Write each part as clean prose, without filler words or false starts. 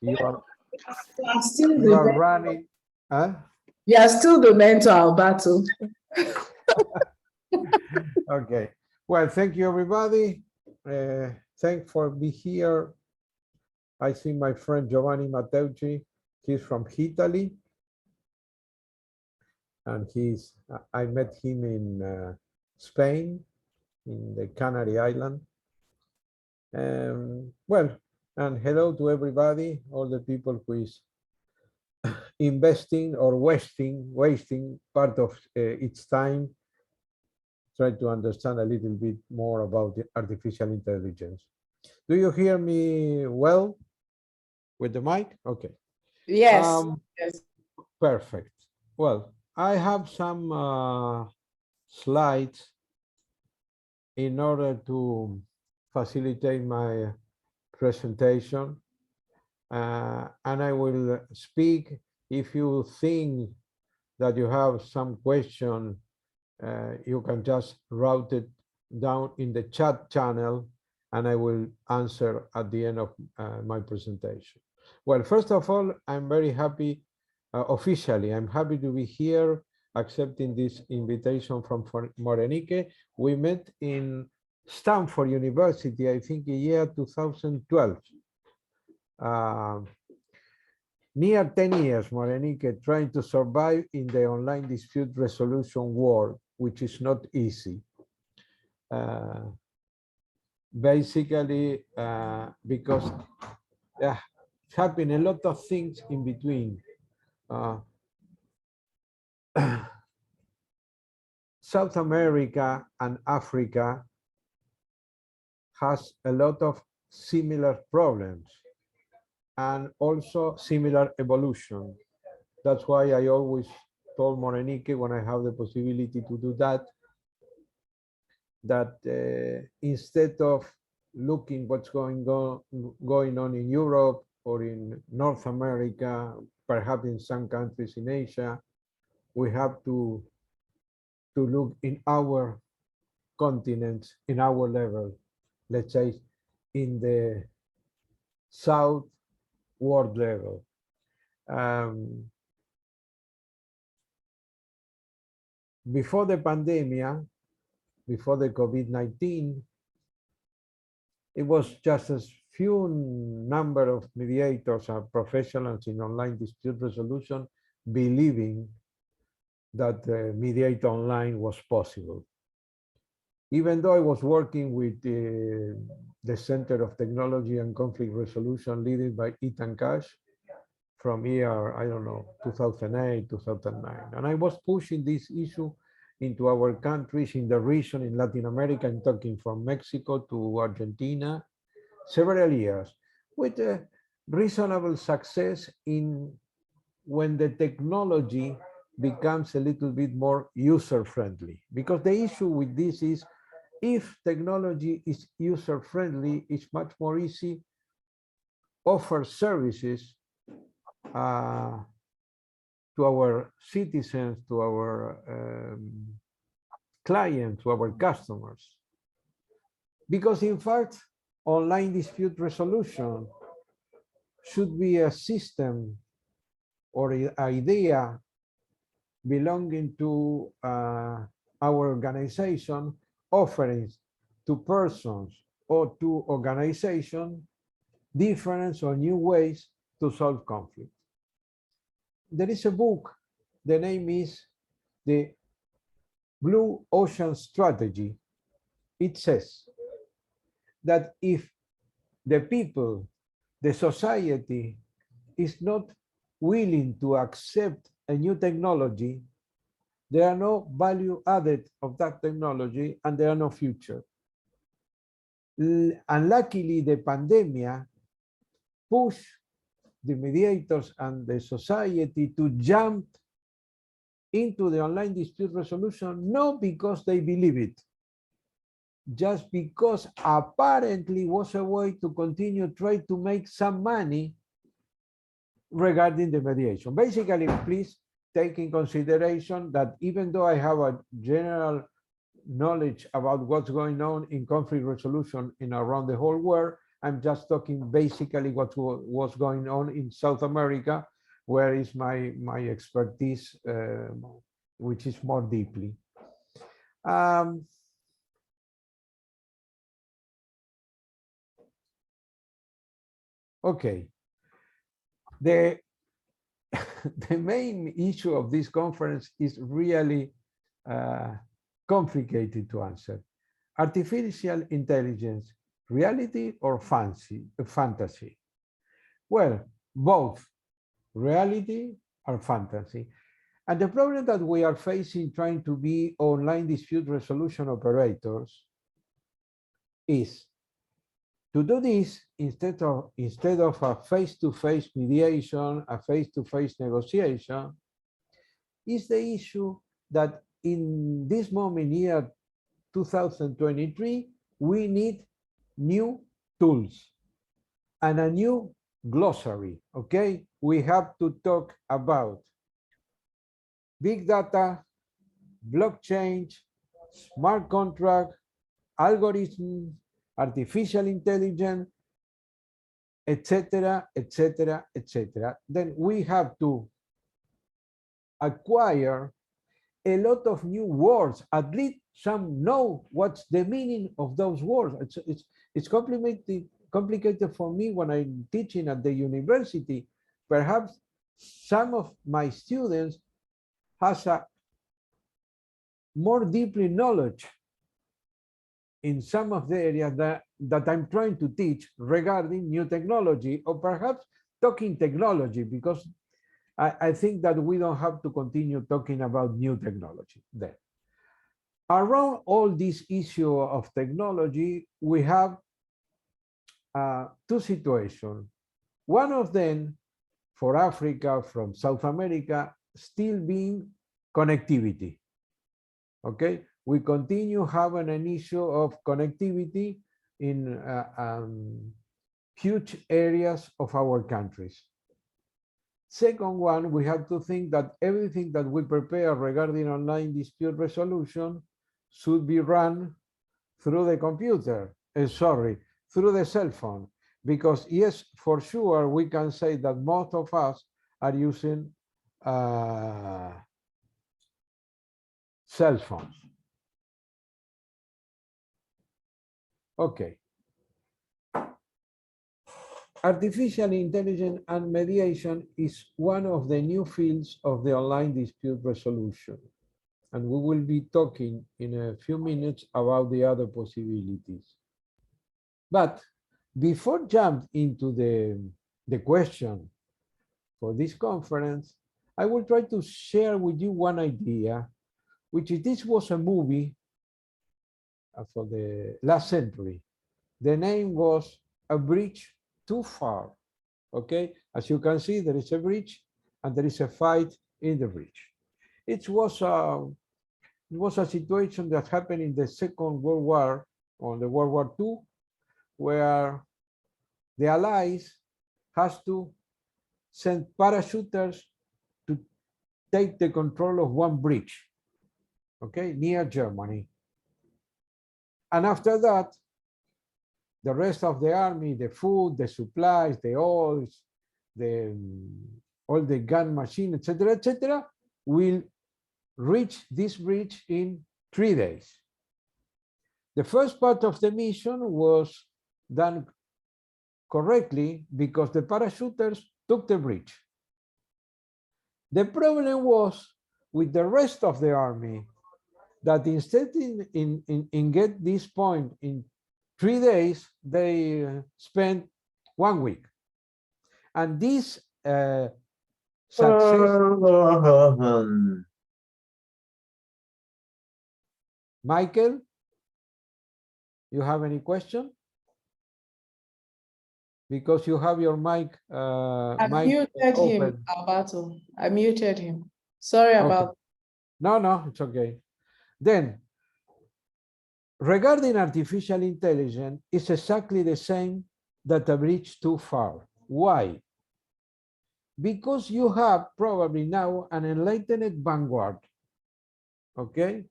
You are, I'm still you are the running, huh? you are still the mentor, Alberto. Okay. Well, thank you, everybody. Thanks for being here. I see my friend Giovanni Matteucci. He's from Italy. And I met him in Spain, in the Canary Island. Well, and hello to everybody, all the people who is investing or wasting part of its time, try to understand a little bit more about the artificial intelligence. Do you hear me well with the mic? Okay. Yes. Yes. Perfect. Well, I have some slides in order to facilitate my presentation. And I will speak. If you think that you have some question, you can just route it down in the chat channel and I will answer at the end of my presentation. Well, first of all, I'm very happy, officially, I'm happy to be here accepting this invitation from Morenike. We met in Stanford University, I think in year 2012. Near 10 years, Morenike, trying to survive in the online dispute resolution world, which is not easy. Basically, because it's happened a lot of things in between. South America and Africa has a lot of similar problems and also similar evolution. That's why I always told Morenike when I have the possibility to do that, instead of looking what's going on in Europe or in North America, perhaps in some countries in Asia, we have to look in our continent, in our level, let's say in the South world level. Before the pandemic, before the COVID-19, it was just a few number of mediators and professionals in online dispute resolution believing that mediate online was possible. Even though I was working with the Center of Technology and Conflict Resolution led by Ethan Cash from year, I don't know, 2008, 2009. And I was pushing this issue into our countries in the region in Latin America. I'm talking from Mexico to Argentina, several years, with a reasonable success in when the technology becomes a little bit more user-friendly. Because the issue with this is, if technology is user-friendly, it's much more easy offer services to our citizens, to our clients, to our customers. Because in fact, online dispute resolution should be a system or an idea belonging to our organization, offering to persons or to organizations different or new ways to solve conflict. There is a book, the name is The Blue Ocean Strategy. It says that if the people, the society is not willing to accept a new technology, there are no value added of that technology and there are no future. Unluckily, the pandemic pushed the mediators and the society to jump into the online dispute resolution, not because they believe it, just because apparently was a way to continue try to make some money regarding the mediation. Basically, please take in consideration that even though I have a general knowledge about what's going on in conflict resolution in around the whole world, I'm just talking basically what was going on in South America, where is my expertise, which is more deeply. Okay. The main issue of this conference is really complicated to answer. Artificial intelligence, reality or fantasy? Well, both reality or fantasy. And the problem that we are facing trying to be online dispute resolution operators is to do this instead of a face-to-face mediation, a face-to-face negotiation, is the issue that in this moment year 2023, we need new tools and a new glossary, okay? We have to talk about big data, blockchain, smart contract, algorithms, artificial intelligence, etc., etc., etc. Then we have to acquire a lot of new words. At least some know what's the meaning of those words. It's complicated for me when I'm teaching at the university. Perhaps some of my students has a more deeply knowledge in some of the areas that I'm trying to teach regarding new technology, or perhaps talking technology, because I think that we don't have to continue talking about new technology then. Around all this issue of technology, we have two situations. One of them for Africa, from South America, still being connectivity. Okay, we continue having an issue of connectivity in huge areas of our countries. Second one, we have to think that everything that we prepare regarding online dispute resolution should be run through the computer, through the cell phone. Because yes, for sure, we can say that most of us are using cell phones. Okay. Artificial intelligence and mediation is one of the new fields of the online dispute resolution. And we will be talking in a few minutes about the other possibilities. But before jump into the question for this conference, I will try to share with you one idea, which this was a movie for the last century. The name was A Bridge Too Far. Okay, as you can see, there is a bridge and there is a fight in the bridge. It was a situation that happened in the Second World War, or the World War II, where the Allies has to send parachuters to take the control of one bridge, okay, near Germany. And after that, the rest of the army, the food, the supplies, the oils, all the gun machine, etc., will reach this bridge in 3 days. The first part of the mission was done correctly because the parachuters took the bridge. The problem was with the rest of the army, that instead in get this point in 3 days, they spent 1 week. And this success... Michael, you have any question? Because you have your mic. I mic muted open. him, Alberto. I muted him. Sorry about. No, it's okay. Then, regarding artificial intelligence, it's exactly the same that a bridge too far. Why? Because you have probably now an enlightened vanguard. Okay?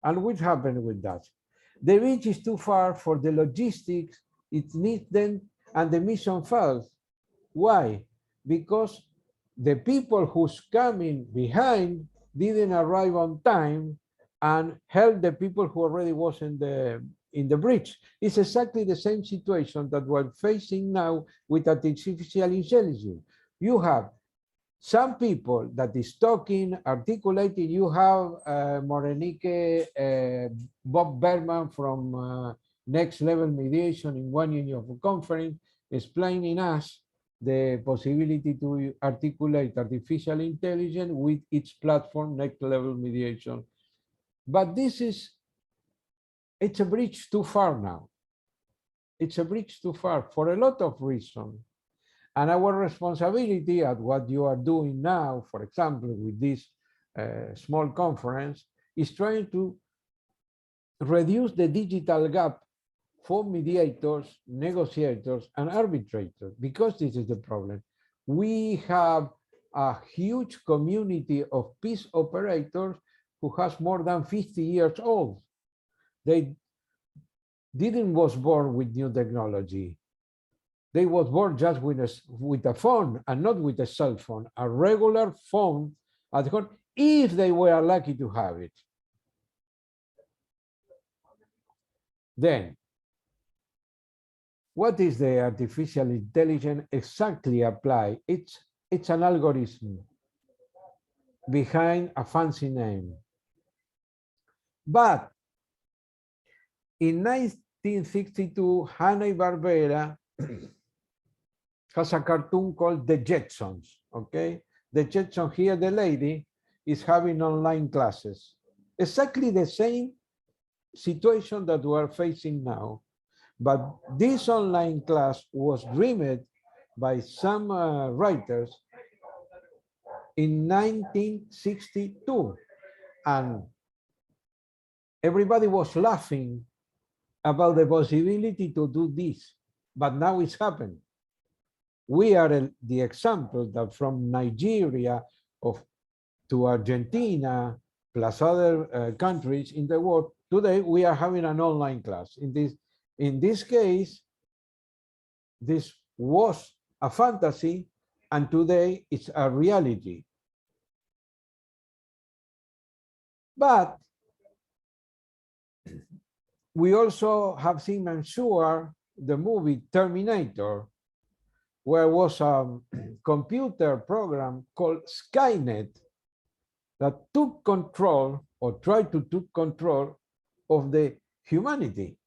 And what happened with that? The reach is too far for the logistics, it needs them, and the mission fails. Why? Because the people who's coming behind didn't arrive on time and help the people who already was in the bridge. It's exactly the same situation that we're facing now with artificial intelligence. You have some people that is talking, articulating. You have Morenike, Bob Berman from Next Level Mediation in one union conference, explaining us the possibility to articulate artificial intelligence with its platform, Next Level Mediation. But it's a bridge too far now. It's a bridge too far for a lot of reasons. And our responsibility at what you are doing now, for example, with this small conference, is trying to reduce the digital gap for mediators, negotiators, and arbitrators, because this is the problem. We have a huge community of peace operators who has more than 50 years old. They didn't was born with new technology. They was born just with a phone and not with a cell phone, a regular phone at home, if they were lucky to have it. Then, what is the artificial intelligence exactly applied? It's an algorithm behind a fancy name. But in 1962, Hanna-Barbera has a cartoon called The Jetsons, okay? The Jetsons here, the lady is having online classes. Exactly the same situation that we are facing now. But this online class was dreamed by some writers in 1962. And everybody was laughing about the possibility to do this. But now it's happened. We are the example that from Nigeria to Argentina, plus other countries in the world, today we are having an online class. In this case, this was a fantasy, and today it's a reality. But we also have seen, I'm sure, the movie Terminator, where was a computer program called Skynet that took control or tried to take control of the humanity.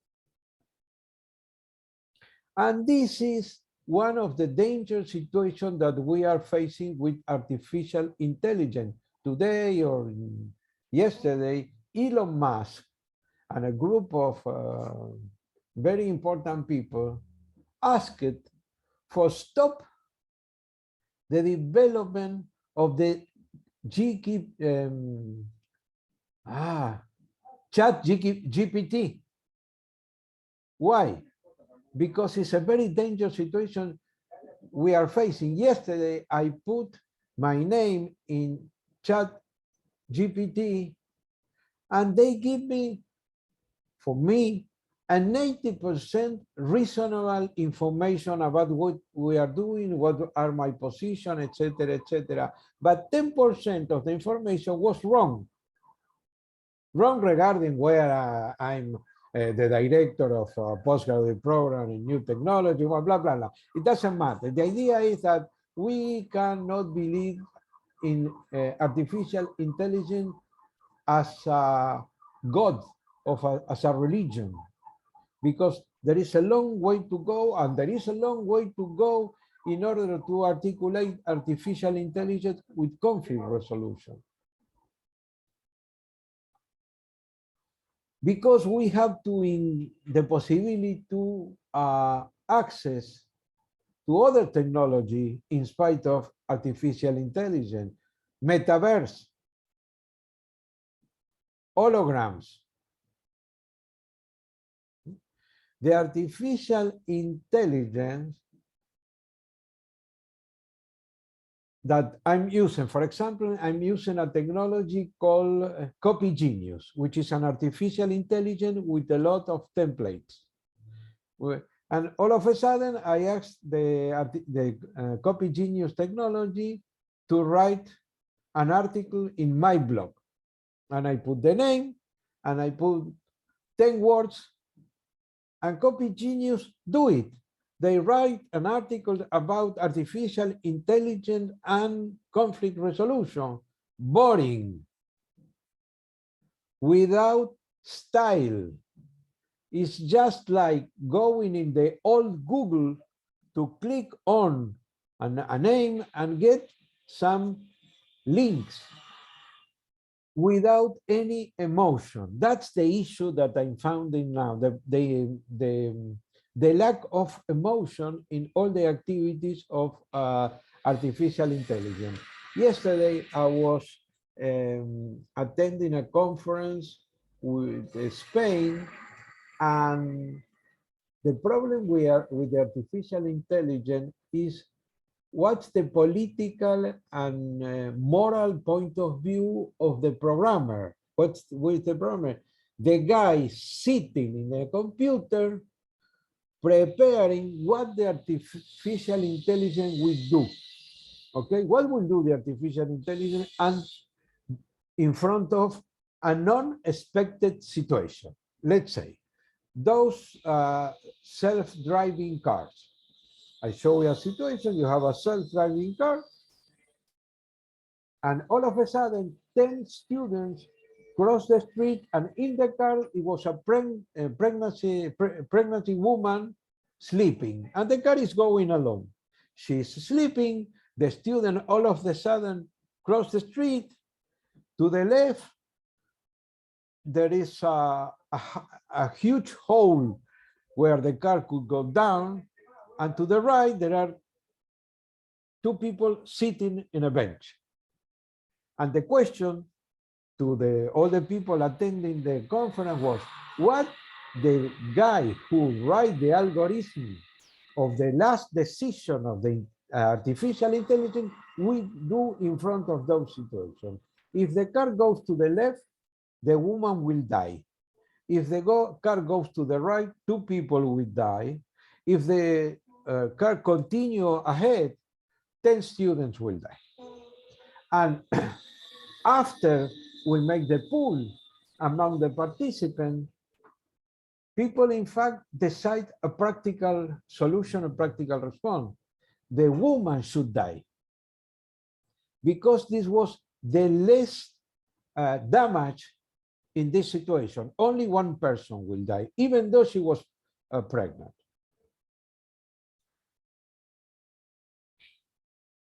And this is one of the dangerous situations that we are facing with artificial intelligence. Today or yesterday, Elon Musk and a group of very important people asked for stop the development of the chat GPT. Why? Because it's a very dangerous situation we are facing. Yesterday, I put my name in chat GPT, and they give me, for me, a 90% reasonable information about what we are doing, what are my position, etc., etc. But 10% of the information was wrong. Wrong regarding where I'm the director of a postgraduate program in new technology, blah, blah, blah, blah. It doesn't matter. The idea is that we cannot believe in artificial intelligence as a god, as a religion, because there is a long way to go, and there is a long way to go in order to articulate artificial intelligence with conflict resolution. Because we have the possibility to access to other technology in spite of artificial intelligence, metaverse, holograms. The artificial intelligence that I'm using. For example, I'm using a technology called Copy Genius, which is an artificial intelligence with a lot of templates. And all of a sudden, I asked the Copy Genius technology to write an article in my blog. And I put the name, and I put 10 words, and Copy Genius do it. They write an article about artificial intelligence and conflict resolution. Boring. Without style. It's just like going in the old Google to click on a name and get some links without any emotion. That's the issue that I'm finding now, the lack of emotion in all the activities of artificial intelligence. Yesterday, I was attending a conference with Spain, and the problem with the artificial intelligence is what's the political and moral point of view of the programmer? What's with the programmer? The guy sitting in a computer preparing what the artificial intelligence will do. Okay, what will do the artificial intelligence and in front of a non-expected situation? Let's say those self-driving cars. I show you a situation, you have a self-driving car, and all of a sudden, 10 students cross the street, and in the car, it was a pregnancy woman sleeping, and the car is going along. She's sleeping, the student all of a sudden cross the street, to the left, there is a huge hole where the car could go down, and to the right, there are two people sitting in a bench. And the question to all the people attending the conference was, what the guy who write the algorithm of the last decision of the artificial intelligence will do in front of those situations. If the car goes to the left, the woman will die. If the car goes to the right, two people will die. If the car continue ahead, 10 students will die. And after we make the pool among the participants, people in fact decide a practical solution, a practical response. The woman should die because this was the least damage in this situation. Only one person will die, even though she was pregnant.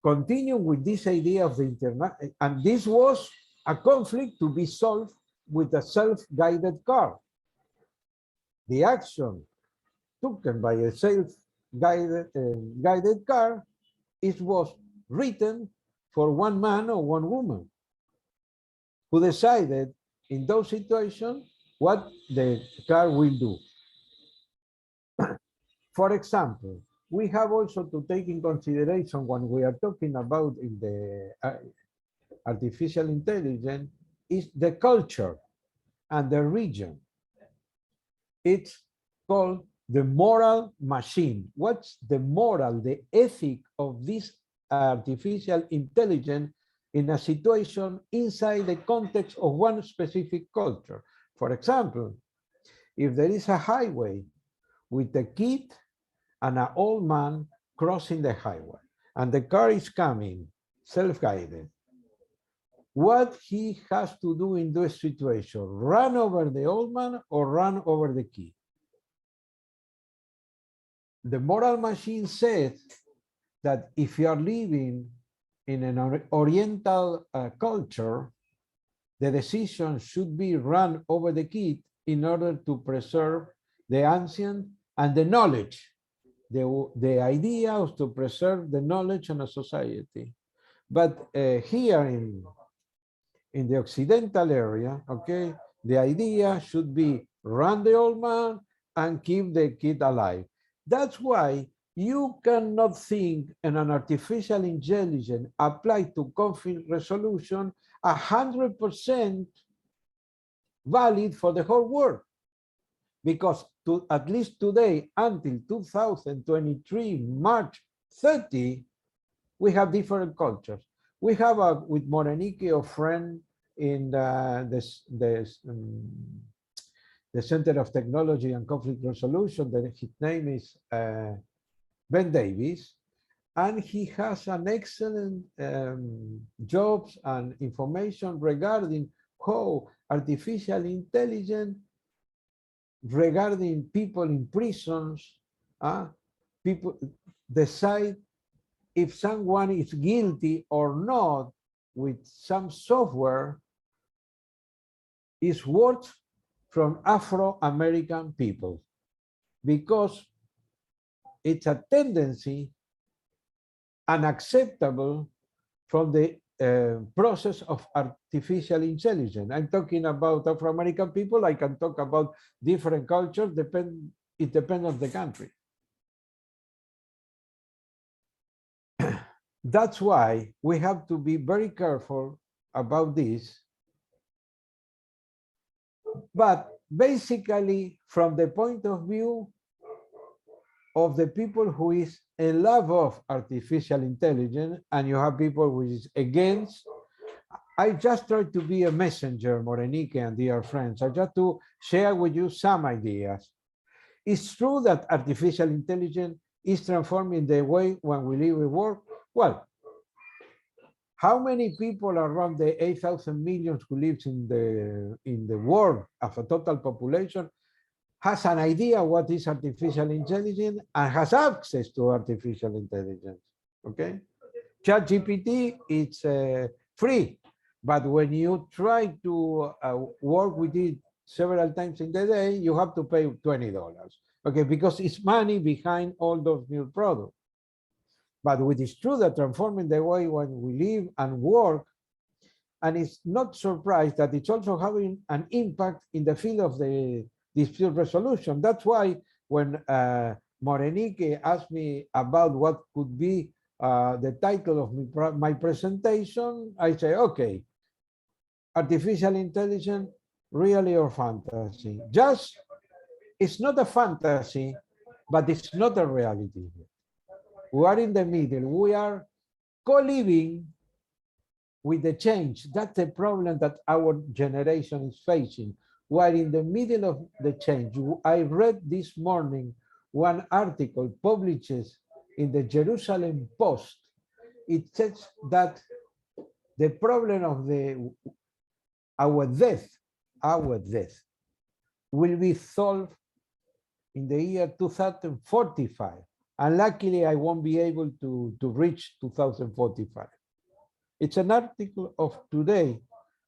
Continue with this idea of the internet, and this was a conflict to be solved with a self-guided car. The action taken by a self-guided car, it was written for one man or one woman who decided in those situations what the car will do. For example, we have also to take in consideration when we are talking about in the artificial intelligence is the culture and the region. It's called the moral machine. What's the moral, the ethic of this artificial intelligence in a situation inside the context of one specific culture? For example, if there is a highway with a kid and an old man crossing the highway, and the car is coming, self-guided, what he has to do in this situation? Run over the old man or run over the kid? The moral machine says that if you are living in an Oriental culture, the decision should be run over the kid in order to preserve the ancient and the knowledge. The idea is to preserve the knowledge in a society. But here in the Occidental area, okay, the idea should be run the old man and keep the kid alive. That's why You cannot think in an artificial intelligence applied to conflict resolution 100% valid for the whole world. Because at least today, until 2023, March 30, we have different cultures. We have with Morenike a friend in the Center of Technology and Conflict Resolution, that his name is Ben Davis, and he has an excellent jobs and information regarding how artificial intelligence regarding people in prisons, people decide if someone is guilty or not with some software is worse from Afro-American people, because it's a tendency unacceptable from the process of artificial intelligence. I'm talking about Afro-American people. I can talk about different cultures. It depends on the country. That's why we have to be very careful about this. But basically, from the point of view of the people who is in love of artificial intelligence, and you have people who is against, I just try to be a messenger, Morenike and dear friends. I just to share with you some ideas. It's true that artificial intelligence is transforming the way when we live and work. Well, how many people around the 8,000 million who lives in the world of a total population has an idea what is artificial intelligence and has access to artificial intelligence? Okay, ChatGPT, it's free, but when you try to work with it several times in the day, you have to pay $20. Okay, because it's money behind all those new products. But it is true that transforming the way when we live and work, and it's not surprised that it's also having an impact in the field of the dispute resolution. That's why when Morenike asked me about what could be the title of my presentation, I say, okay, artificial intelligence, really or fantasy? Just, it's not a fantasy, but it's not a reality. We are in the middle. We are co-living with the change. That's the problem that our generation is facing. We are in the middle of the change. I read this morning one article published in the Jerusalem Post. It says that the problem of our death will be solved in the year 2045. And luckily, I won't be able to reach 2045. It's an article of today,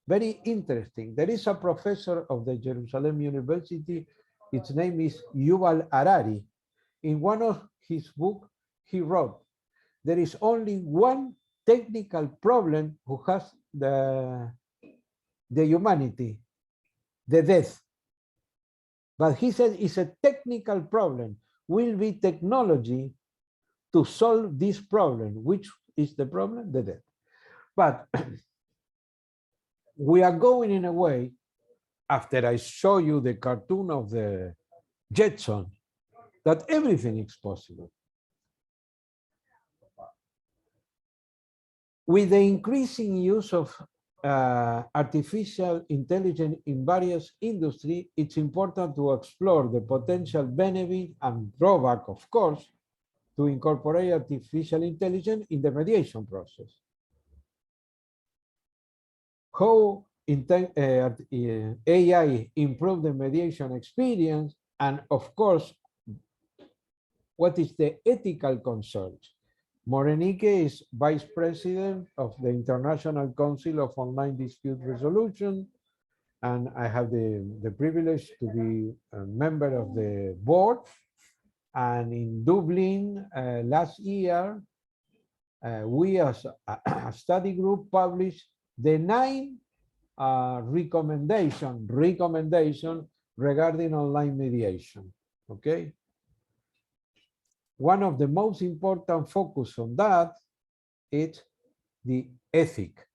very interesting. There is a professor of the Jerusalem University, its name is Yuval Harari. In one of his books, he wrote, there is only one technical problem who has the humanity, the death. But he said it's a technical problem. Will be technology to solve this problem. Which is the problem? The death. But we are going in a way, after I show you the cartoon of the Jetson, that everything is possible. With the increasing use of artificial intelligence in various industries, it's important to explore the potential benefit and drawback, of course, to incorporate artificial intelligence in the mediation process. How AI improve the mediation experience, and of course, what is the ethical concerns? Morenike is Vice President of the International Council of Online Dispute Resolution, and I have the privilege to be a member of the board. And in Dublin last year, we as a study group published the 9 recommendation regarding online mediation, okay? one of the most important focus on that is the ethic.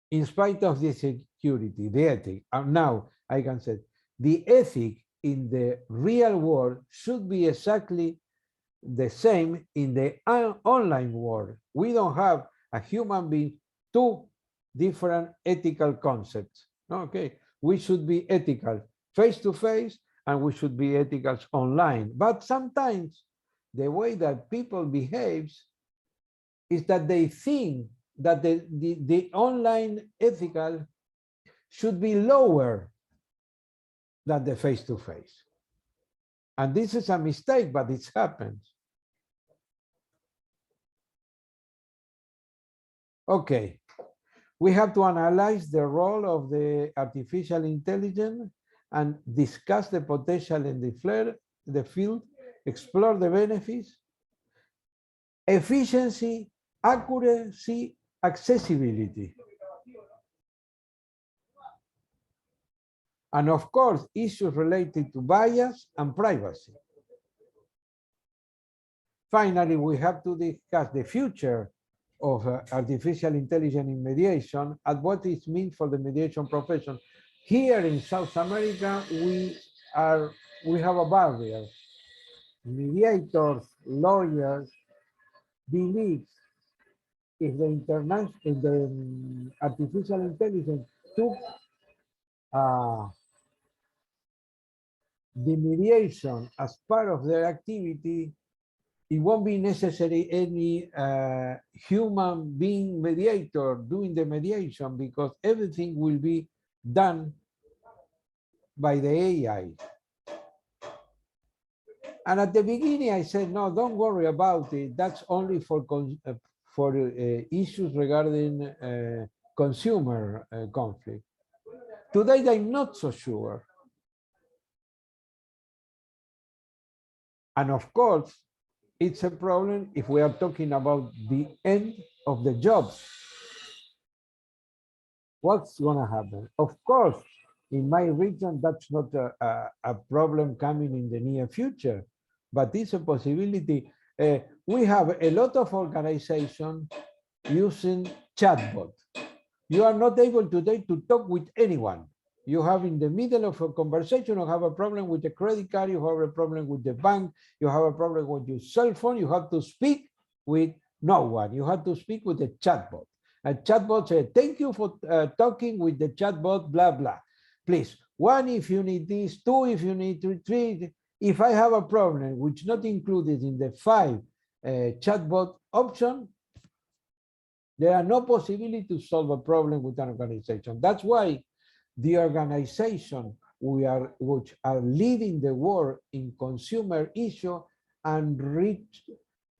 In spite of the security, the ethic, now I can say, the ethic in the real world should be exactly the same in the online world. We don't have a human being, two different ethical concepts. Okay, we should be ethical face to face, and we should be ethical online. But sometimes the way that people behaves is that they think that the online ethical should be lower than the face to face. And this is a mistake, but it happens. Okay, we have to analyze the role of the artificial intelligence and discuss the potential in the field, explore the benefits, efficiency, accuracy, accessibility. And of course, issues related to bias and privacy. Finally, we have to discuss the future of artificial intelligence in mediation and what it means for the mediation profession. Here in South America, we have a barrier. Mediators, lawyers believe if the artificial intelligence took the mediation as part of their activity, it won't be necessary any human being mediator doing the mediation, because everything will be done by the AI. And at the beginning I said, no, don't worry about it. That's only for issues regarding consumer conflict. Today I'm not so sure. And of course, it's a problem if we are talking about the end of the jobs. What's going to happen? Of course, in my region, that's not a problem coming in the near future, but it's a possibility. We have a lot of organizations using chatbot. You are not able today to talk with anyone. You have in the middle of a conversation, you have a problem with the credit card, you have a problem with the bank, you have a problem with your cell phone, you have to speak with no one. You have to speak with a chatbot. A chatbot says, thank you for talking with the chatbot, blah, blah. Please, one, if you need this, two, if you need three. If I have a problem which not included in the 5 chatbot option, there are no possibility to solve a problem with an organization. That's why the organization which are leading the world in consumer issue and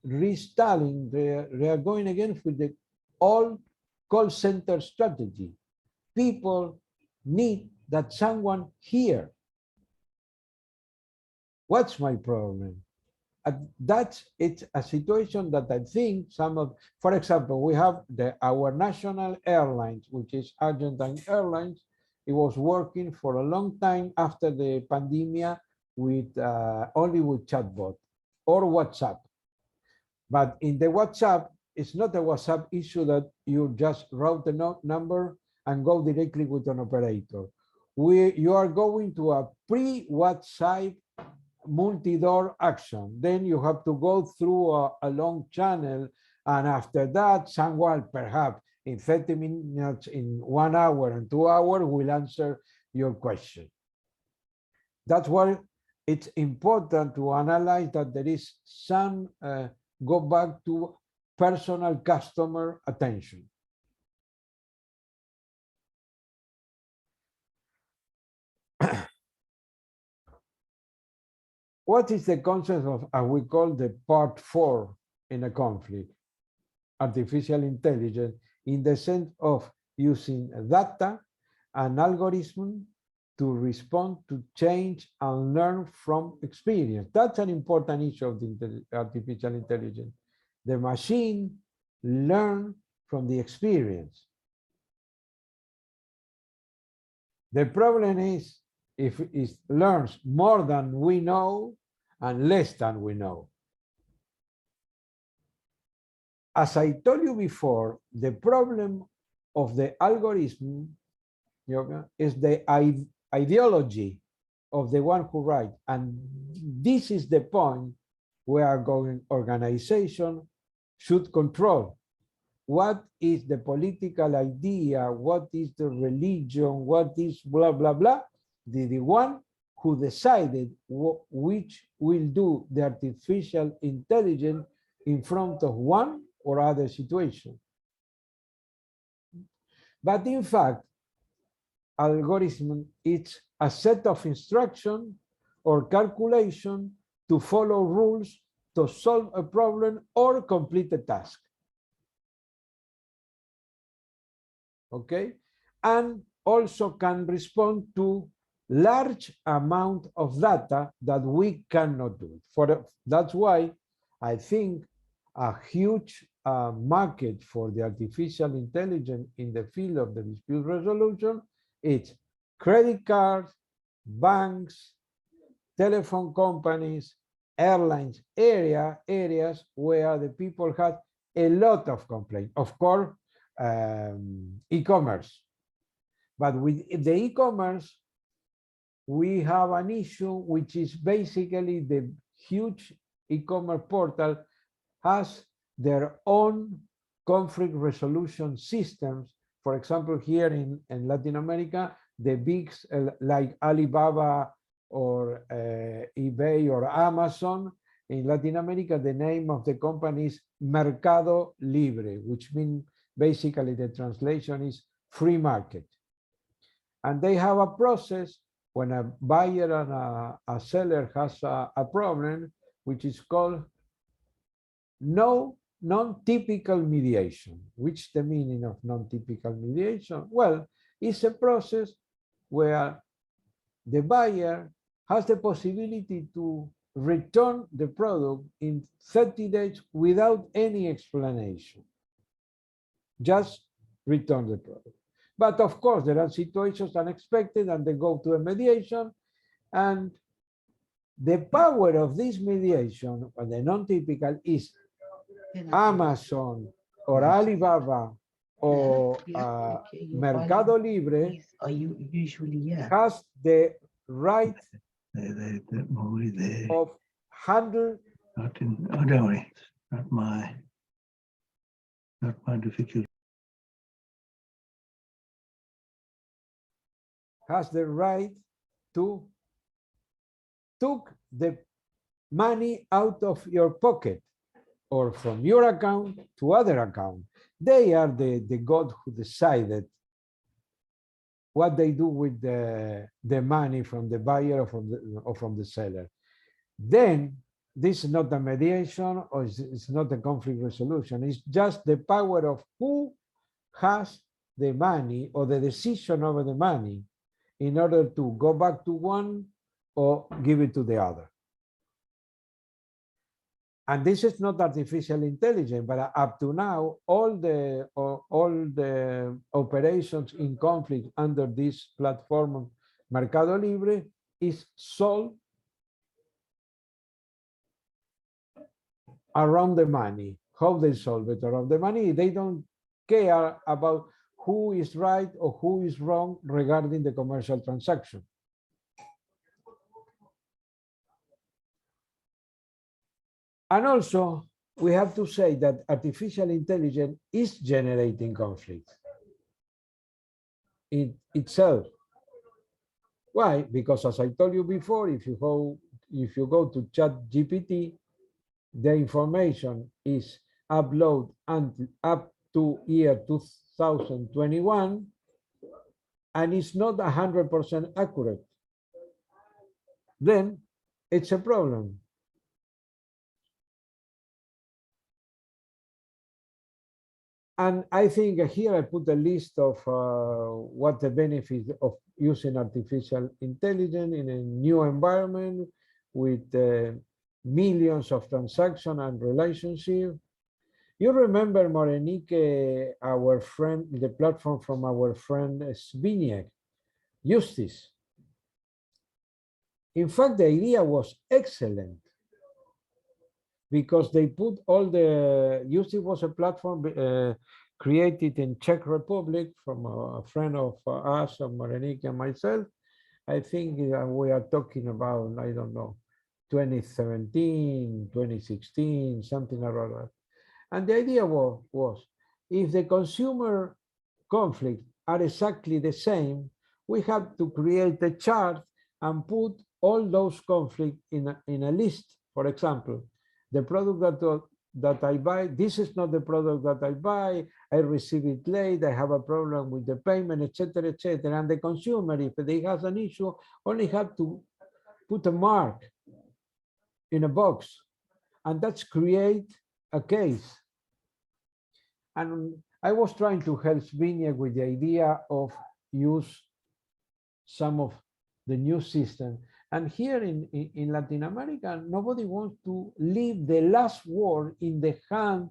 restalling, they are going again with the old call center strategy. People need that someone here. What's my problem? It's a situation that I think some of, for example, we have our national airlines, which is Argentine Airlines. It was working for a long time after the pandemic with only with chatbot or WhatsApp. But in the WhatsApp, it's not a WhatsApp issue that you just route the number and go directly with an operator. You are going to a pre-WhatsApp multi-door action. Then you have to go through a long channel, and after that, someone perhaps in 30 minutes, in 1 hour and 2 hours will answer your question. That's why it's important to analyze that there is some go back to personal customer attention. What is the concept of, as we call the part 4 in a conflict? Artificial intelligence, in the sense of using data and algorithm to respond to change and learn from experience. That's an important issue of the artificial intelligence. The machine learn from the experience. The problem is if it learns more than we know and less than we know. as I told you before, the problem of the algorithm is the ideology of the one who writes. And this is the point where organization should control. What is the political idea? What is the religion? What is blah, blah, blah? The one who decided which will do the artificial intelligence in front of one or other situation. But in fact, algorithm is a set of instruction or calculation to follow rules to solve a problem or complete a task. Okay, and also can respond to large amount of data that we cannot do. That's why I think a huge market for the artificial intelligence in the field of the dispute resolution is credit cards, banks, telephone companies, airlines, areas where the people have a lot of complaints. Of course, e-commerce. But with the e-commerce, we have an issue, which is basically the huge e-commerce portal has their own conflict resolution systems. For example, here in Latin America, the big like Alibaba or eBay or Amazon. In Latin America, the name of the company is Mercado Libre, which means basically the translation is free market. And they have a process when a buyer and a seller has a problem, which is called non-typical mediation. Which is the meaning of non-typical mediation? Well, it's a process where the buyer has the possibility to return the product in 30 days without any explanation. Just return the product. But of course, there are situations unexpected and they go to a mediation. And the power of this mediation, or the non-typical, is Amazon or Alibaba or Mercado Libre has the right of handle. Not my difficulty. Has the right to took the money out of your pocket or from your account to other account. They are the God who decided what they do with the money from the buyer or from the seller. Then this is not a mediation or it's not a conflict resolution. It's just the power of who has the money or the decision over the money in order to go back to one or give it to the other. And this is not artificial intelligence, but up to now, all the operations in conflict under this platform, Mercado Libre, is solved around the money. How they solve it around the money? They don't care about who is right or who is wrong regarding the commercial transaction. And also, we have to say that artificial intelligence is generating conflict in itself. Why? Because as I told you before, if you go to ChatGPT, the information is uploaded up to year 2021, and it's not 100% accurate. Then it's a problem. And I think here I put a list of what the benefits of using artificial intelligence in a new environment with millions of transactions and relationships. You remember, Morenique, our friend, the platform from our friend Zbigniew, Justice. In fact, the idea was excellent. because they put all the, UC was a platform created in Czech Republic from a friend of us, of Morenike and myself. I think we are talking about, I don't know, 2017, 2016, something around that. And the idea was if the consumer conflicts are exactly the same, we have to create a chart and put all those conflicts in a list. For example, the product that I buy, this is not the product that I buy, I receive it late, I have a problem with the payment, etc., etc. And the consumer, if they have an issue, only have to put a mark in a box, and that's create a case. And I was trying to help Zbigniew with the idea of use some of the new system. And here in Latin America, nobody wants to leave the last word in the hands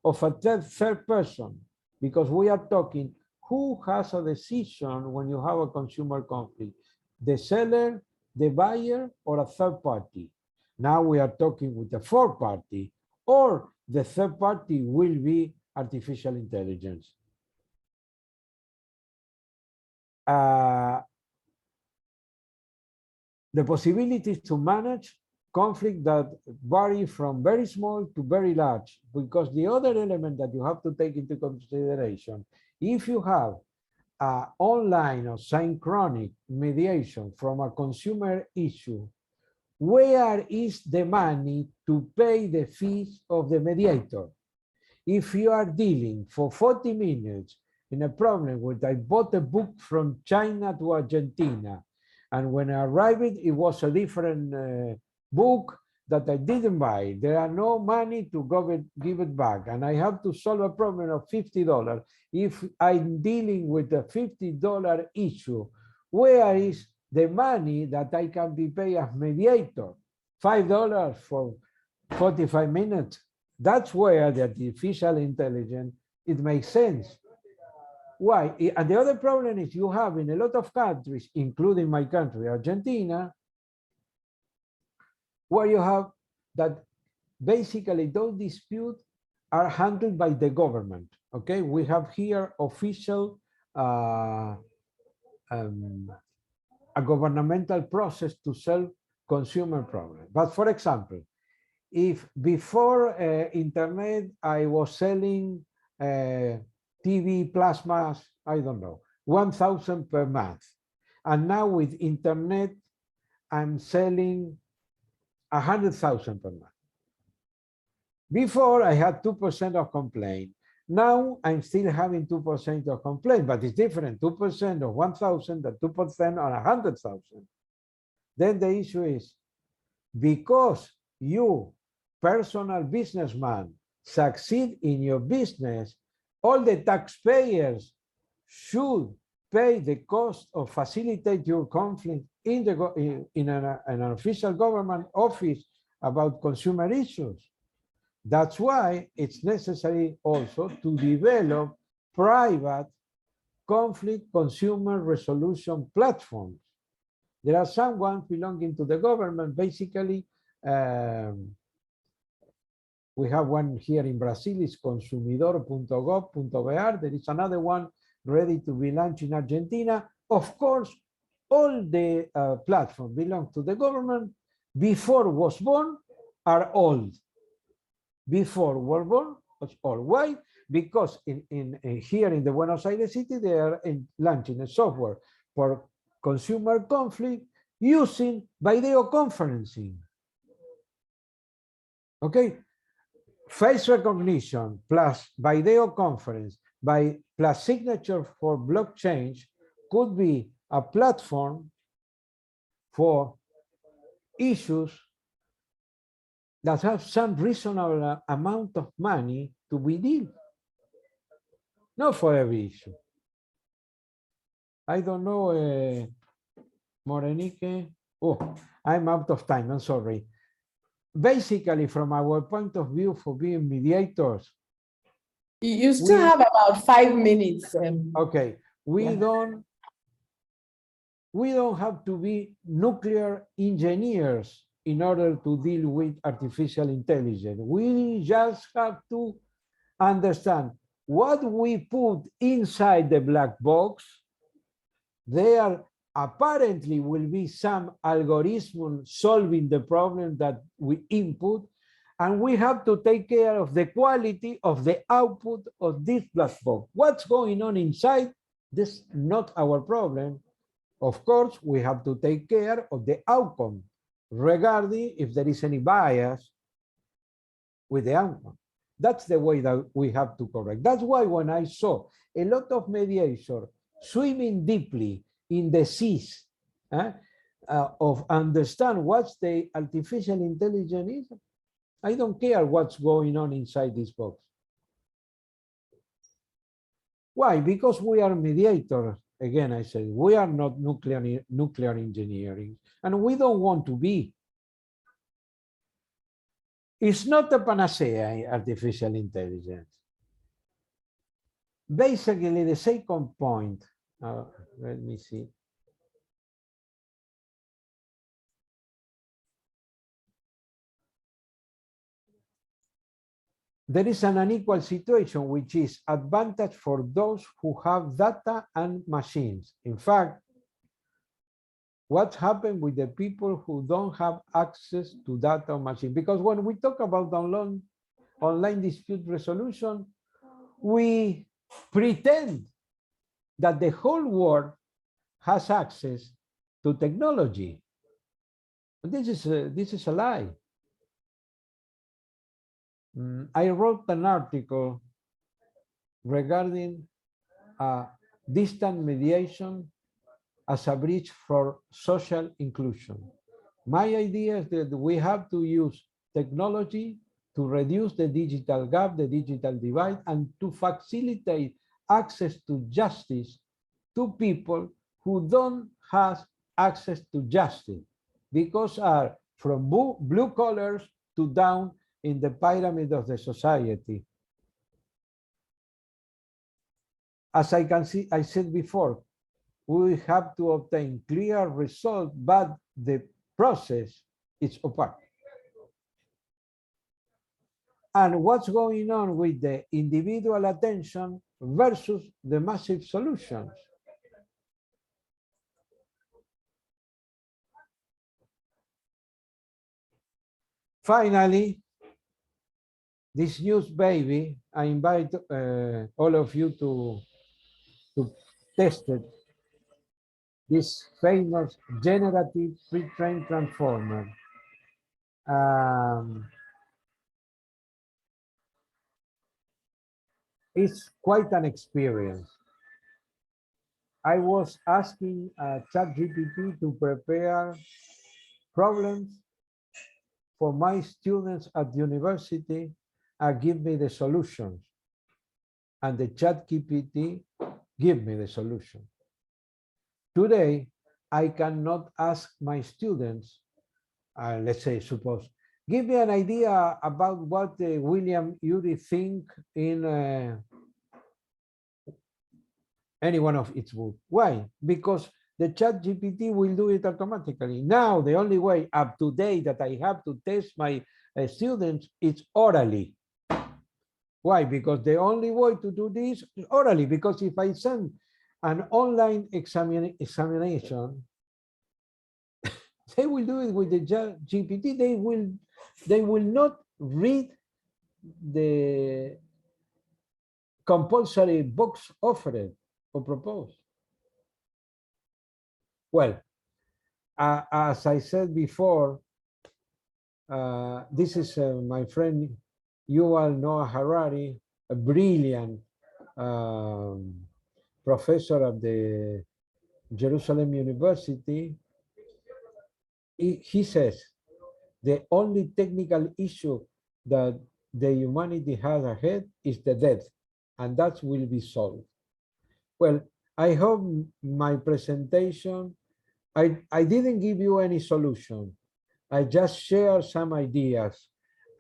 of a third person, because we are talking who has a decision when you have a consumer conflict, the seller, the buyer, or a third party. Now we are talking with a fourth party, or the third party will be artificial intelligence. The possibilities to manage conflict that vary from very small to very large, because the other element that you have to take into consideration, if you have online or synchronic mediation from a consumer issue, where is the money to pay the fees of the mediator? If you are dealing for 40 minutes in a problem where I bought a book from China to Argentina, and when I arrived, it was a different book that I didn't buy. There are no money to give it back, and I have to solve a problem of $50. If I'm dealing with a $50 issue, where is the money that I can be paid as mediator? $5 for 45 minutes? That's where the artificial intelligence, it makes sense. Why? And the other problem is you have in a lot of countries, including my country, Argentina, where you have that basically those disputes are handled by the government. Okay, we have here official, a governmental process to solve consumer problems. But for example, if before internet, I was selling TV plasmas, I don't know, 1,000 per month. And now with internet, I'm selling 100,000 per month. Before I had 2% of complaint. Now I'm still having 2% of complaint, but it's different, 2% of 1,000 than 2% on 100,000. Then the issue is, because you, personal businessman, succeed in your business, all the taxpayers should pay the cost of facilitate your conflict in an official government office about consumer issues. That's why it's necessary also to develop private conflict consumer resolution platforms. There are some ones belonging to the government, basically. We have one here in Brazil, it's consumidor.gov.br. There is another one ready to be launched in Argentina. Of course, all the platforms belong to the government. Before was born are old. Before were born was old. Why? Because here in the Buenos Aires city, they are launching a software for consumer conflict using video conferencing. Okay, face recognition plus video conference plus signature for blockchain could be a platform for issues that have some reasonable amount of money to be dealt. Not for every issue. I don't know, Morenike. Oh, I'm out of time, I'm sorry. Basically, from our point of view for being mediators. You still have about 5 minutes. Okay, we don't have to be nuclear engineers in order to deal with artificial intelligence. We just have to understand what we put inside the black box. There apparently will be some algorithm solving the problem that we input, and we have to take care of the quality of the output of this black box. What's going on inside? This is not our problem. Of course, we have to take care of the outcome regarding if there is any bias with the outcome. That's the way that we have to correct. That's why when I saw a lot of mediation swimming deeply in the seas of understand what the artificial intelligence is, I don't care what's going on inside this box. Why? Because we are mediators. Again, I said, we are not nuclear engineering, and we don't want to be. It's not a panacea, artificial intelligence. Basically, the second point, let me see. There is an unequal situation, which is advantage for those who have data and machines. In fact, what happened with the people who don't have access to data or machine? Because when we talk about online dispute resolution, we pretend that the whole world has access to technology. This is a lie. I wrote an article regarding distant mediation as a bridge for social inclusion. My idea is that we have to use technology to reduce the digital gap, the digital divide, and to facilitate access to justice to people who don't have access to justice, because are from blue collars to down in the pyramid of the society. As I can see, I said before, we have to obtain clear results, but the process is opaque. And what's going on with the individual attention versus the massive solutions? Finally, this news baby, I invite all of you to test it. This famous generative pre-trained transformer. It's quite an experience. I was asking ChatGPT to prepare problems for my students at university and give me the solutions. And the ChatGPT give me the solution. Today, I cannot ask my students, let's say, suppose, give me an idea about what William Ury think in any one of its books. Why? Because the ChatGPT will do it automatically. Now, the only way up to date that I have to test my students is orally. Why? Because the only way to do this is orally, because if I send an online examination, they will do it with the GPT. They will not read the compulsory books offered or proposed. Well, as I said before, this is my friend Yuval Noah Harari, a brilliant professor at the Jerusalem University. He says the only technical issue that the humanity has ahead is the death, and that will be solved. Well, I hope my presentation, I didn't give you any solution. I just share some ideas,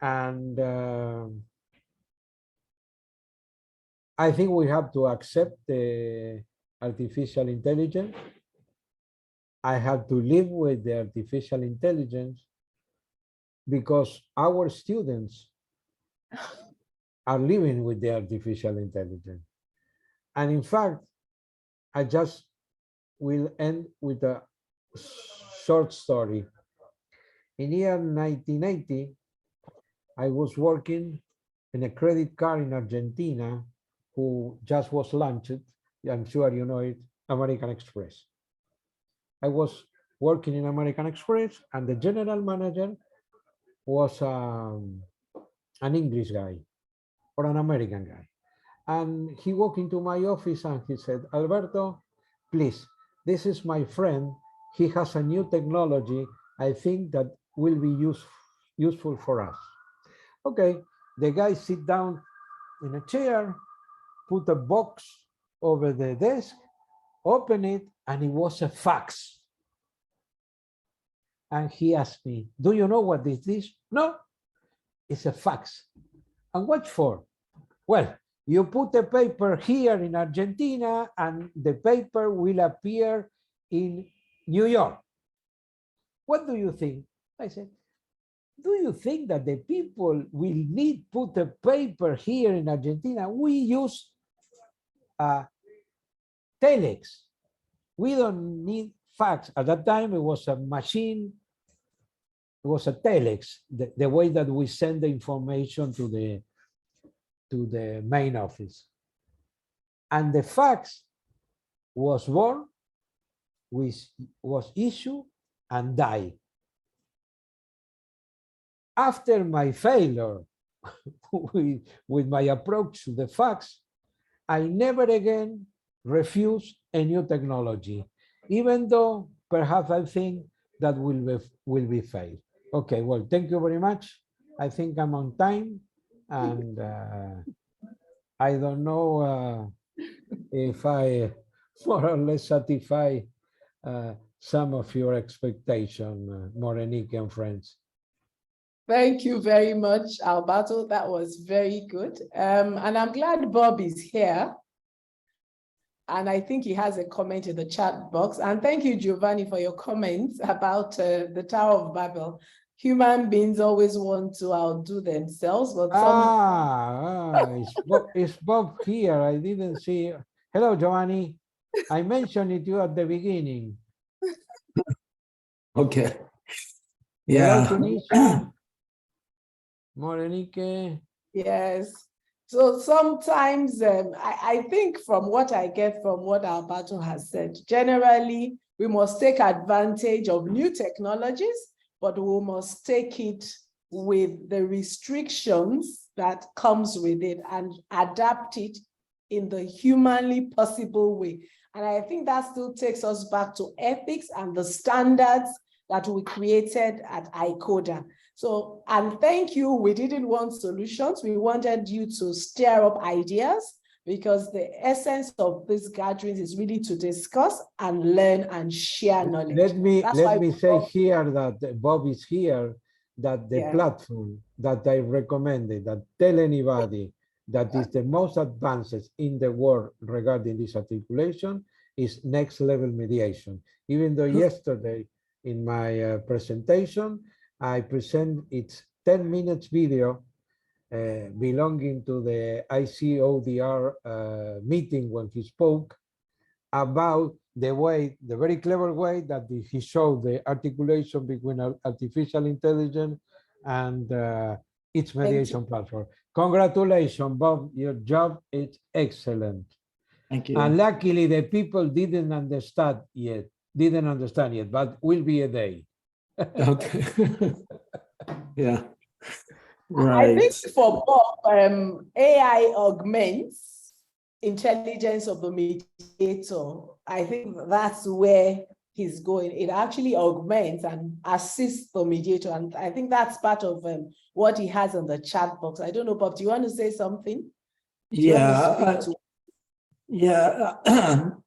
and I think we have to accept the artificial intelligence. I have to live with the artificial intelligence. because our students are living with the artificial intelligence. And in fact, I just will end with a short story. In year 1980, I was working in a credit card in Argentina who just was launched. I'm sure you know it, American Express. I was working in American Express and the general manager was an English guy or an American guy. And he walked into my office and he said, Alberto, please, this is my friend. He has a new technology. I think that will be useful for us. Okay, the guy sit down in a chair, put a box over the desk, open it, and it was a fax. And he asked me, do you know what is this? No, it's a fax. And what for? Well, you put the paper here in Argentina and the paper will appear in New York. What do you think? I said, do you think that the people will need put a paper here in Argentina? We use telex. We don't need fax. At that time, it was a machine. It was a telex, the way that we send the information to the main office. And the fax was born, was issued, and died. After my failure with my approach to the fax, I never again refused a new technology, even though perhaps I think that will be failed. Okay, well, thank you very much. I think I'm on time, and I don't know if I more or less satisfy some of your expectation, Morenique and friends. Thank you very much, Alberto. That was very good. And I'm glad Bob is here. And I think he has a comment in the chat box. And thank you, Giovanni, for your comments about the Tower of Babel. Human beings always want to outdo themselves, but it's Bob here. I didn't see. Hello, Giovanni. I mentioned it to you at the beginning. Okay. Yeah. Hello, Tunisia. Morenique. Yes. So sometimes I think from what I get from what Alberto has said, generally, we must take advantage of new technologies, but we must take it with the restrictions that comes with it and adapt it in the humanly possible way. And I think that still takes us back to ethics and the standards that we created at ICODA. So, and thank you. We didn't want solutions. We wanted you to stir up ideas, because the essence of these gatherings is really to discuss and learn and share knowledge. Let me say here that Bob is here, that the platform that I recommended, that tell anybody that is the most advanced in the world regarding this articulation, is Next Level Mediation. Even though yesterday in my presentation, I present its 10 minutes video belonging to the ICODR meeting when he spoke about the very clever way that he showed the articulation between artificial intelligence and its mediation platform. Congratulations, Bob. Your job is excellent. Thank you. And luckily, the people didn't understand yet, but will be a day. Okay. Yeah. Right. I think for Bob, AI augments intelligence of the mediator. I think that's where he's going. It actually augments and assists the mediator. And I think that's part of what he has on the chat box. I don't know, Bob, do you want to say something? Yeah. Yeah.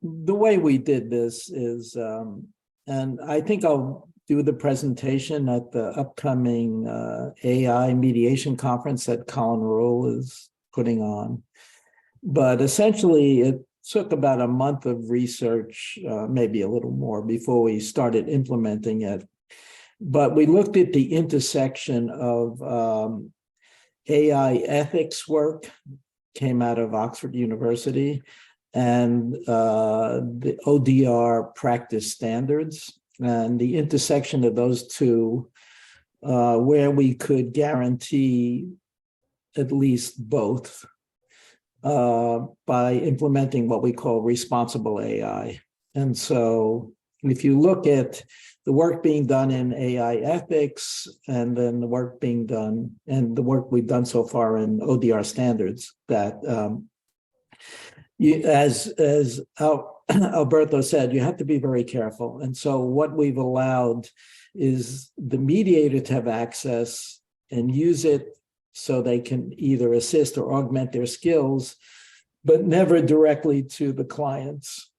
The way we did this is, and I think I'll do the presentation at the upcoming AI mediation conference that Colin Rule is putting on. But essentially, it took about a month of research, maybe a little more, before we started implementing it. But we looked at the intersection of AI ethics work, came out of Oxford University, and the ODR practice standards, and the intersection of those two, where we could guarantee at least both by implementing what we call responsible AI. And so if you look at the work being done in AI ethics, and then the work being done, and the work we've done so far in ODR standards, that as Alberto said, you have to be very careful. And so what we've allowed is the mediator to have access and use it so they can either assist or augment their skills, but never directly to the clients,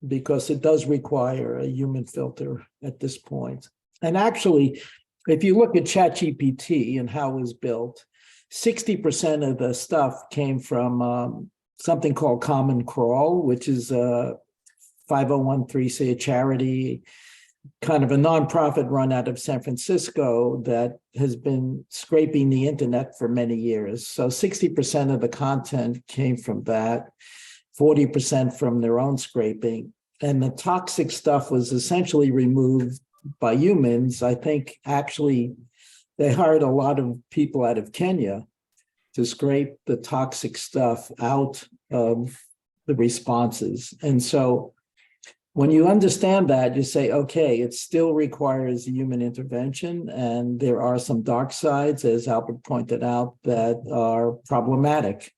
because it does require a human filter at this point. And actually, if you look at ChatGPT and how it was built, 60% of the stuff came from something called Common Crawl, which is a 5013C, a charity, kind of a nonprofit run out of San Francisco that has been scraping the internet for many years. So 60% of the content came from that, 40% from their own scraping. And the toxic stuff was essentially removed by humans. I think actually they hired a lot of people out of Kenya to scrape the toxic stuff out of the responses. And so when you understand that, you say, okay, it still requires human intervention, and there are some dark sides, as Albert pointed out, that are problematic.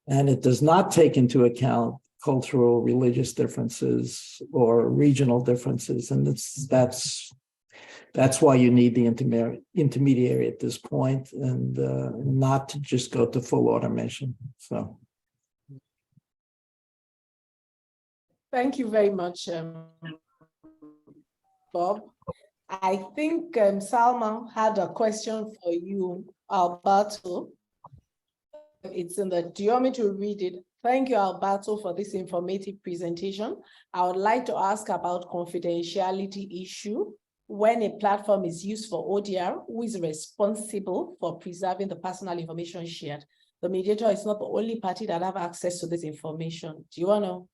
And it does not take into account cultural, religious differences or regional differences. And that's why you need the intermediary at this point, and not to just go to full automation. So. Thank you very much, Bob. I think Salma had a question for you, Alberto. It's in the, do you want me to read it? Thank you, Alberto, for this informative presentation. I would like to ask about confidentiality issue. When a platform is used for ODR, who is responsible for preserving the personal information shared? The mediator is not the only party that have access to this information. Do you want to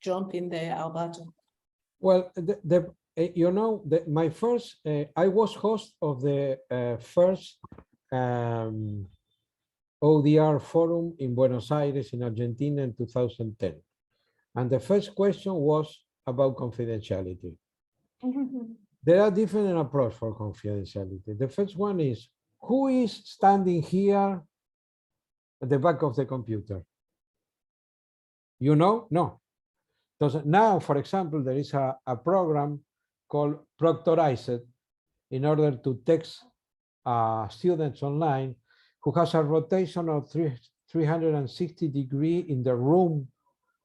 jump in there, Alberto? Well, my first, I was host of the first ODR forum in Buenos Aires in Argentina in 2010. And the first question was about confidentiality. There are different approaches for confidentiality. The first one is, who is standing here at the back of the computer? You know? No. Now, for example, there is a program called Proctorized in order to text students online who has a rotation of 360 degrees in the room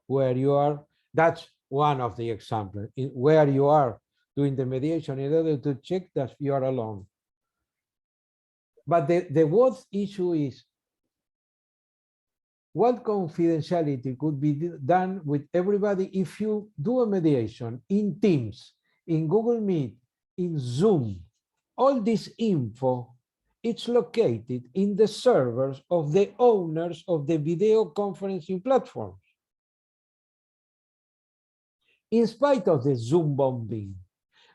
where you are. That's one of the examples, where you are doing the mediation in order to check that you are alone. But the worst issue is, what confidentiality could be done with everybody if you do a mediation in Teams, in Google Meet, in Zoom? All this info, it's located in the servers of the owners of the video conferencing platforms. In spite of the Zoom bombing.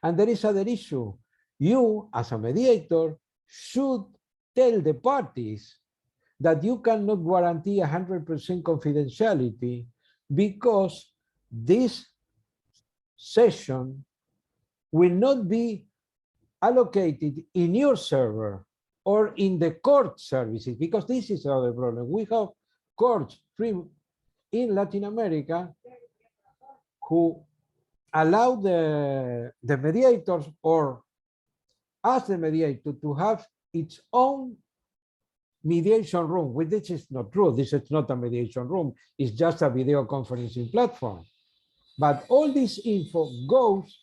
And there is another issue. You, as a mediator, should tell the parties that you cannot guarantee 100% confidentiality because this session will not be allocated in your server or in the court services, because this is another problem. We have courts in Latin America who allow the mediators or ask the mediator to have its own mediation room, which this is not true. This is not a mediation room. It's just a video conferencing platform. But all this info goes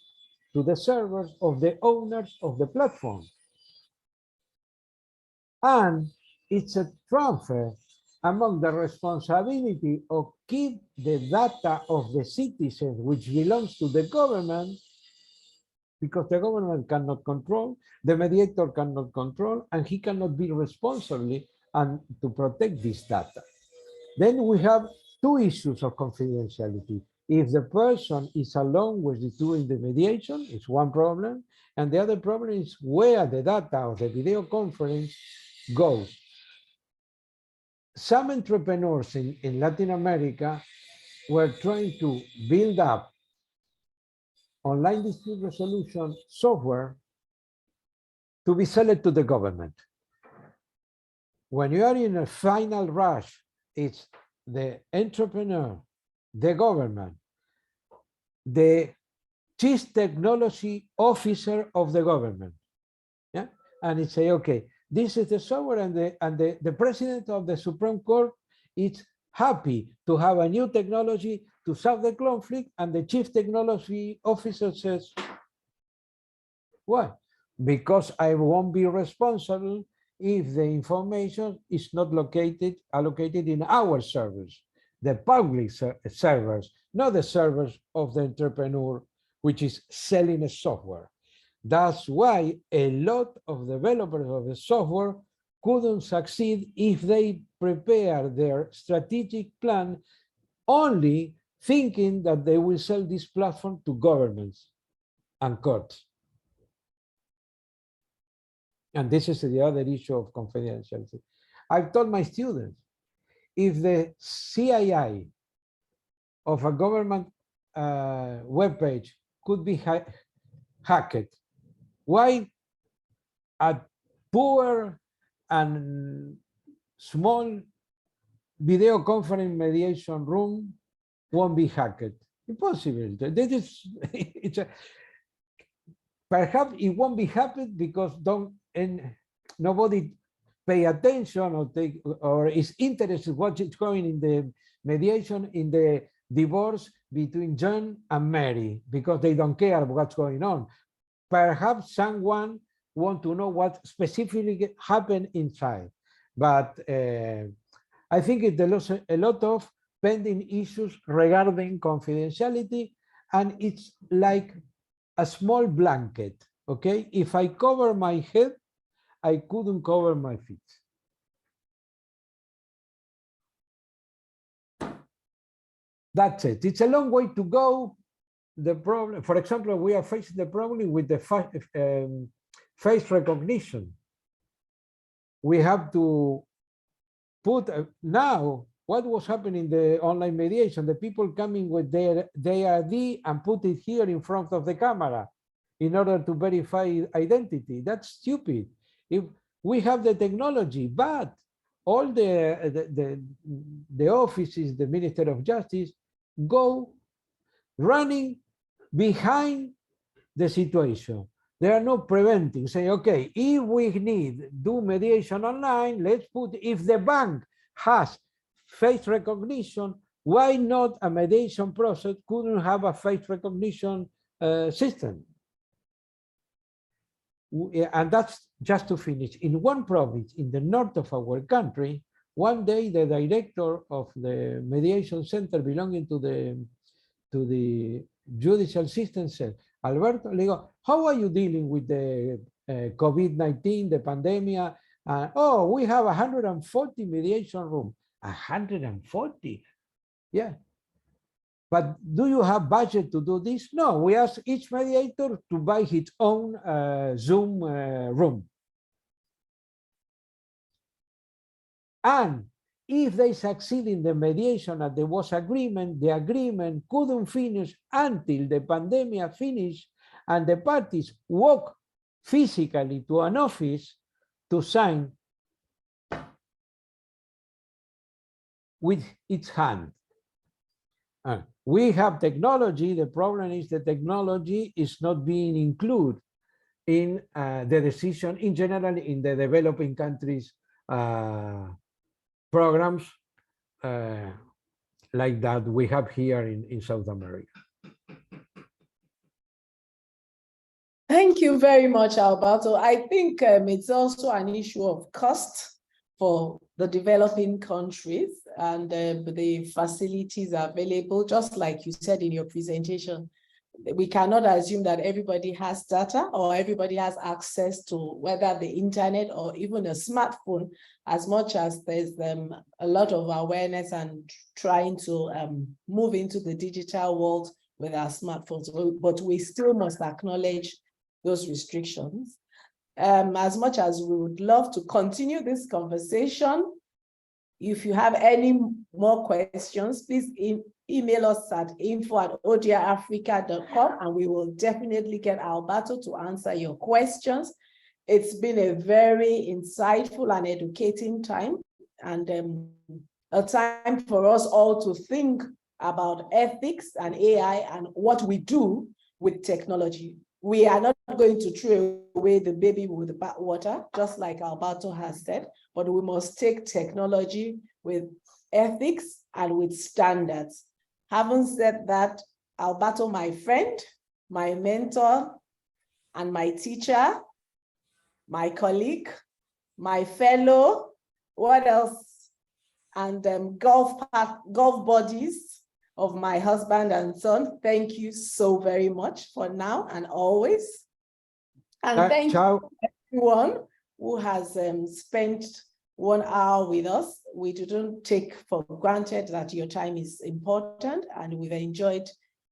to the servers of the owners of the platform. And it's a transfer among the responsibility of keep the data of the citizens, which belongs to the government, because the government cannot control, the mediator cannot control, and he cannot be responsible and to protect this data. Then we have two issues of confidentiality. If the person is alone with doing the mediation, it's one problem, and the other problem is where the data of the video conference goes. Some entrepreneurs in Latin America were trying to build up online dispute resolution software to be sold to the government. When you are in a final rush, it's the entrepreneur, the government, the chief technology officer of the government. Yeah, and it say, okay, this is the software, and the president of the Supreme Court is happy to have a new technology to solve the conflict, and the chief technology officer says, why? Because I won't be responsible if the information is not allocated in our servers, the public servers, not the servers of the entrepreneur, which is selling a software. That's why a lot of developers of the software couldn't succeed if they prepare their strategic plan only thinking that they will sell this platform to governments and courts. And this is the other issue of confidentiality. I've told my students, if the CII of a government webpage could be hacked, why a poor and small video conference mediation room won't be hacked? Impossible. That is, perhaps it won't be hacked because nobody pay attention or is interested what is going in the mediation in the divorce between John and Mary, because they don't care what's going on. Perhaps someone want to know what specifically happened inside, but I think there's a lot of pending issues regarding confidentiality, and it's like a small blanket. Okay, if I cover my head, I couldn't cover my feet. That's it. It's a long way to go. The problem, for example, we are facing the problem with the face recognition. We have to put now what was happening in the online mediation, the people coming with their ID and put it here in front of the camera in order to verify identity. That's stupid. If we have the technology, but all the offices, the Minister of Justice, go running behind the situation. They are not preventing, say, okay, if we need do mediation online, let's put, if the bank has face recognition, why not a mediation process couldn't have a face recognition system? And that's just to finish. In one province in the north of our country, one day the director of the mediation center belonging to the judicial system said, Alberto, how are you dealing with the COVID-19, the pandemic? Oh, we have 140 mediation rooms. 140? Yeah. But do you have budget to do this? No, we ask each mediator to buy his own Zoom room. And if they succeed in the mediation and there was agreement, the agreement couldn't finish until the pandemic finished and the parties walk physically to an office to sign with its hand. We have technology. The problem is the technology is not being included in the decision in general in the developing countries programs like that we have here in South America. Thank you very much, Alberto. I think it's also an issue of cost for the developing countries and the facilities available, just like you said in your presentation. we cannot assume that everybody has data or everybody has access to whether the internet or even a smartphone, as much as there's a lot of awareness and trying to move into the digital world with our smartphones, but we still must acknowledge those restrictions. As much as we would love to continue this conversation, if you have any more questions, please email us at info@odiaafrica.com and we will definitely get Alberto to answer your questions. It's been a very insightful and educating time, and a time for us all to think about ethics and AI and what we do with technology. We are not going to throw away the baby with the bathwater, just like Alberto has said, but we must take technology with ethics and with standards. Having said that, Alberto, my friend, my mentor, and my teacher, my colleague, my fellow, what else? And golf buddies of my husband and son. Thank you so very much for now and always. And thank you everyone who has spent 1 hour with us. We didn't take for granted that your time is important, and we've enjoyed,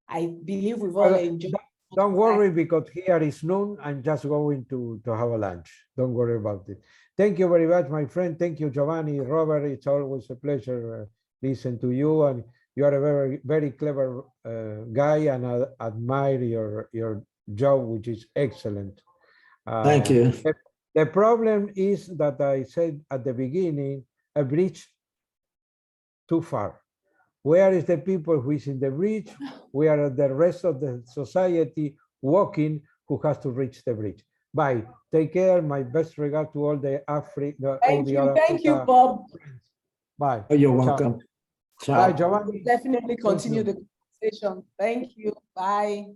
I believe we've all enjoyed. Don't worry, because here is noon. I'm just going to have a lunch. Don't worry about it. Thank you very much, my friend. Thank you, Giovanni, Robert. It's always a pleasure listen to you, and you are a very, very clever guy, and I admire your job, which is excellent. Thank you. The problem is that I said at the beginning, a bridge too far. Where is the people who is in the bridge? Where are the rest of the society walking who has to reach the bridge? Bye. Take care. My best regard to all the Africa. Thank you, Bob. Bye. Oh, you're welcome. Ciao. Bye, Giovanni. We'll definitely continue the conversation. Thank you. Bye.